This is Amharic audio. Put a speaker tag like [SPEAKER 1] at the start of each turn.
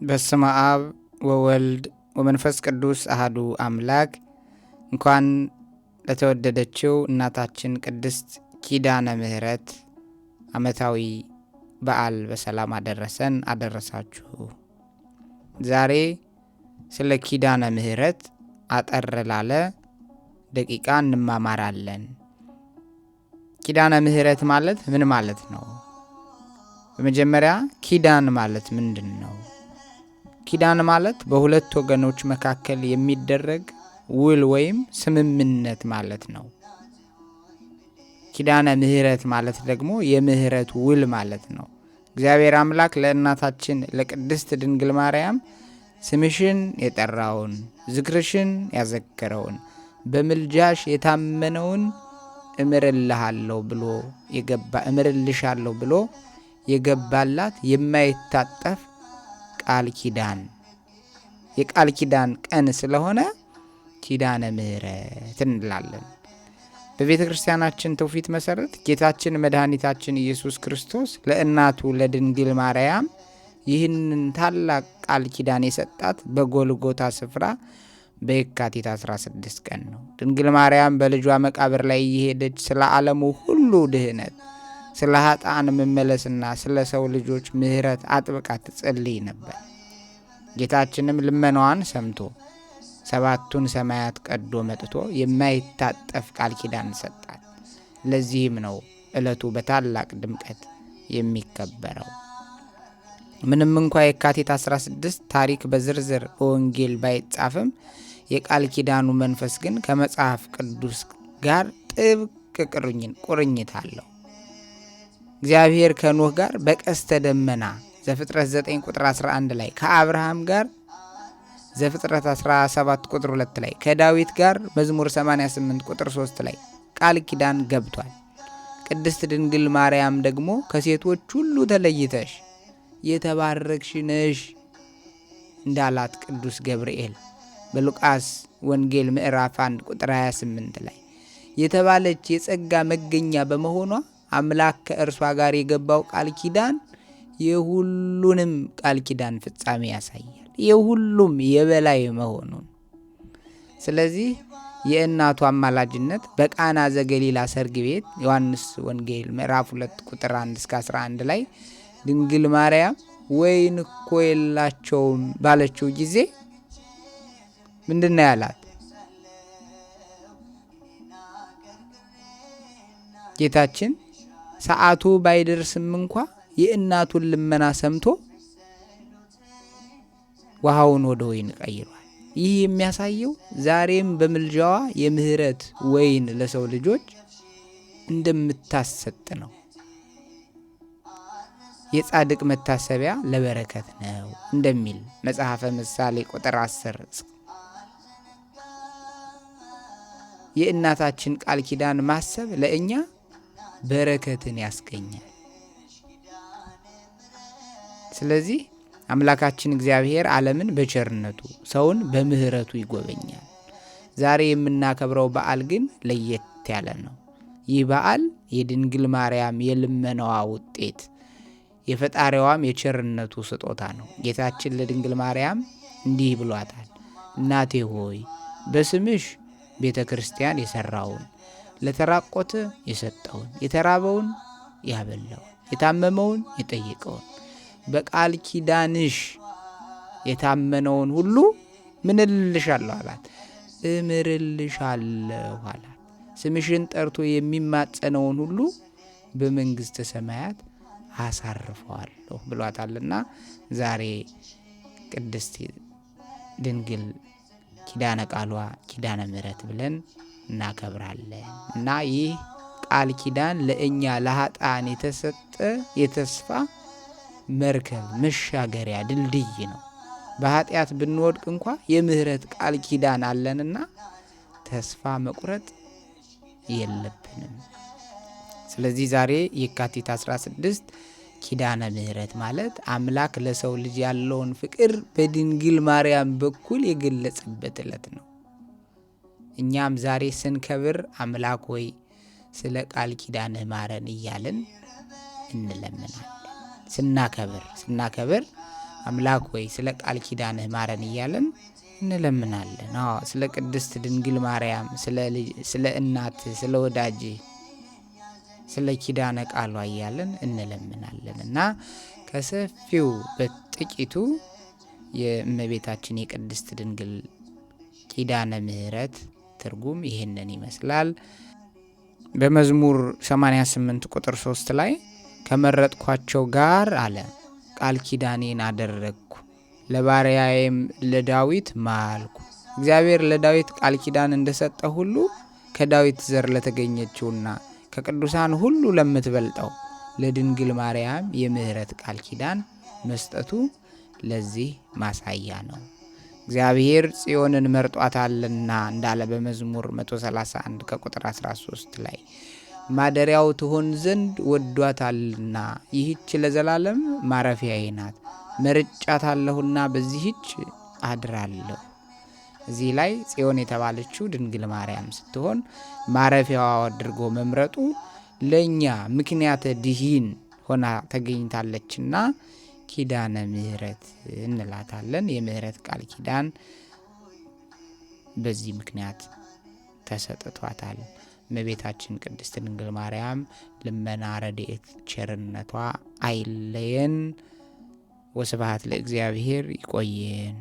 [SPEAKER 1] በስመ አብ ወወልድ ወመንፈስ ቅዱስ አሐዱ አምላክ። እንኳን ለተወደደችው እናታችን ቅድስት ኪዳነ ምሕረት ዓመታዊ በዓል በሰላም አደረሰን አደረሳችሁ። ዛሬ ስለ ኪዳነ ምሕረት አጠር ላለ ደቂቃ እንማማራለን። ኪዳነ ምሕረት ማለት ምን ማለት ነው? በመጀመሪያ ኪዳን ማለት ምንድን ነው? ኪዳን ማለት በሁለት ወገኖች መካከል የሚደረግ ውል ወይም ስምምነት ማለት ነው። ኪዳነ ምሕረት ማለት ደግሞ የምህረት ውል ማለት ነው። እግዚአብሔር አምላክ ለእናታችን ለቅድስት ድንግል ማርያም ስምሽን የጠራውን ዝክርሽን ያዘከረውን በምልጃሽ የታመነውን እምርልሃለሁ ብሎ የገባላት የማይታጠፍ ቃል ኪዳን የቃል ኪዳን ቀን ስለሆነ ኪዳነ ምሕረት እንላለን። በቤተ ክርስቲያናችን ትውፊት መሰረት ጌታችን መድኃኒታችን ኢየሱስ ክርስቶስ ለእናቱ ለድንግል ማርያም ይህንን ታላቅ ቃል ኪዳን የሰጣት በጎልጎታ ስፍራ በየካቲት 16 ቀን ነው። ድንግል ማርያም በልጇ መቃብር ላይ እየሄደች ስለ ዓለሙ ሁሉ ድህነት፣ ስለ ኃጥአን መመለስና ስለ ሰው ልጆች ምሕረት አጥብቃ ትጸልይ ነበር። ጌታችንም ልመናዋን ሰምቶ 7ቱን ሰማያት ቀዶ መጥቶ የማይታጠፍ ቃል ኪዳን ሰጣት። ለዚህም ነው ዕለቱ በታላቅ ድምቀት የሚከበረው። ምንም እንኳ የካቲት 16 ታሪክ በዝርዝር በወንጌል ባይጻፍም የቃል ኪዳኑ መንፈስ ግን ከመጽሐፍ ቅዱስ ጋር ጥብቅ ቁርኝት አለው። እግዚአብሔር ከኖህ ጋር በቀስተ ደመና ዘፍጥረት 9 ቁጥር 11 ላይ፣ ከአብርሃም ጋር ዘፍጥረት 17 ቁጥር 2 ላይ፣ ከዳዊት ጋር መዝሙር 88 ቁጥር 3 ላይ ቃል ኪዳን ገብቷል። ቅድስት ድንግል ማርያም ደግሞ ከሴቶች ሁሉ ተለይተሽ የተባረክሽ ነሽ እንዳላት ቅዱስ ገብርኤል በሉቃስ ወንጌል ምዕራፍ 1 ቁጥር 28 ላይ የተባለች የጸጋ መገኛ በመሆኗ አምላክ ከእርሷ ጋር የገባው ቃል ኪዳን የሁሉንም ቃል ኪዳን ፍጻሜ ያሳያል፣ የሁሉም የበላይ መሆኑን። ስለዚህ የእናቱ አማላጅነት በቃና ዘገሊላ ሰርግ ቤት ዮሐንስ ወንጌል ምዕራፍ 2 ቁጥር 1 እስከ 11 ላይ ድንግል ማርያም ወይን እኮ የላቸውም ባለችው ጊዜ ምንድነው ያላት? ጌታችን ሰዓቱ ባይደርስም እንኳ የእናቱን ልመና ሰምቶ ውሃውን ወደ ወይን ቀይሯል። ይህ የሚያሳየው ዛሬም በምልጃዋ የምህረት ወይን ለሰው ልጆች እንደምታሰጥ ነው። የጻድቅ መታሰቢያ ለበረከት ነው እንደሚል መጽሐፈ ምሳሌ ቁጥር 10። የእናታችን ቃል ኪዳን ማሰብ ለእኛ በረከትን ያስገኛል። ስለዚህ አምላካችን እግዚአብሔር ዓለምን በቸርነቱ ሰውን በምህረቱ ይጎበኛል። ዛሬ የምናከብረው በዓል ግን ለየት ያለ ነው። ይህ በዓል የድንግል ማርያም የልመናዋ ውጤት፣ የፈጣሪዋም የቸርነቱ ስጦታ ነው። ጌታችን ለድንግል ማርያም እንዲህ ብሏታል፣ እናቴ ሆይ በስምሽ ቤተ ክርስቲያን የሰራውን፣ ለተራቆተ የሰጠውን፣ የተራበውን ያበላውን፣ የታመመውን የጠየቀውን፣ በቃል ኪዳንሽ የታመነውን ሁሉ ምን እልልሻለሁ አላት? እምርልሻለሁ አላት። ስምሽን ጠርቶ የሚማጸነውን ሁሉ በመንግሥተ ሰማያት አሳርፈዋለሁ ብሏታልና ዛሬ ቅድስት ድንግል ኪዳነ ቃሏ ኪዳነ ምሕረት ብለን እናከብራለን። እና ይህ ቃል ኪዳን ለእኛ ለኃጥአን የተሰጠ የተስፋ መርከብ መሻገሪያ ድልድይ ነው። በኃጢአት ብንወድቅ እንኳ የምህረት ቃል ኪዳን አለንና ተስፋ መቁረጥ የለብንም። ስለዚህ ዛሬ የካቲት 16 ኪዳነ ምሕረት ማለት አምላክ ለሰው ልጅ ያለውን ፍቅር በድንግል ማርያም በኩል የገለጸበት ዕለት ነው። እኛም ዛሬ ስንከብር አምላክ ሆይ ስለ ቃል ኪዳንህ ማረን እያልን እንለምናለን። ስናከብር አምላክ ሆይ ስለ ቃል ኪዳንህ ማረን እያለን እንለምናለን። ስለ ቅድስት ድንግል ማርያም፣ ስለ እናት፣ ስለ ወዳጅ፣ ስለ ኪዳነ ቃሏ እያለን እንለምናለን እና ከሰፊው በጥቂቱ የእመቤታችን የቅድስት ድንግል ኪዳነ ምሕረት ትርጉም ይሄንን ይመስላል። በመዝሙር 88 ቁጥር 3 ላይ ከመረጥኳቸው ጋር አለ ቃል ኪዳኔን አደረግኩ፣ ለባሪያዬም ለዳዊት ማልኩ። እግዚአብሔር ለዳዊት ቃል ኪዳን እንደሰጠ ሁሉ ከዳዊት ዘር ለተገኘችውና ከቅዱሳን ሁሉ ለምትበልጠው ለድንግል ማርያም የምህረት ቃል ኪዳን መስጠቱ ለዚህ ማሳያ ነው። እግዚአብሔር ጽዮንን መርጧታልና እንዳለ በመዝሙር 131 ከቁጥር 13 ላይ ማደሪያው ትሆን ዘንድ ወዷታልና ይህች ለዘላለም ማረፊያዬ ናት፣ መርጫታለሁና በዚህች አድራለሁ። እዚህ ላይ ጽዮን የተባለችው ድንግል ማርያም ስትሆን ማረፊያዋ አድርጎ መምረጡ ለኛ ምክንያተ ድኂን ሆና ተገኝታለችና ኪዳነ ምሕረት እንላታለን። የምህረት ቃል ኪዳን በዚህ ምክንያት ተሰጥቷታል። እመቤታችን ቅድስት ድንግል ማርያም ልመና፣ ረድኤት፣ ቸርነቷ አይለየን። ወስብሐት ለእግዚአብሔር። ይቆየን።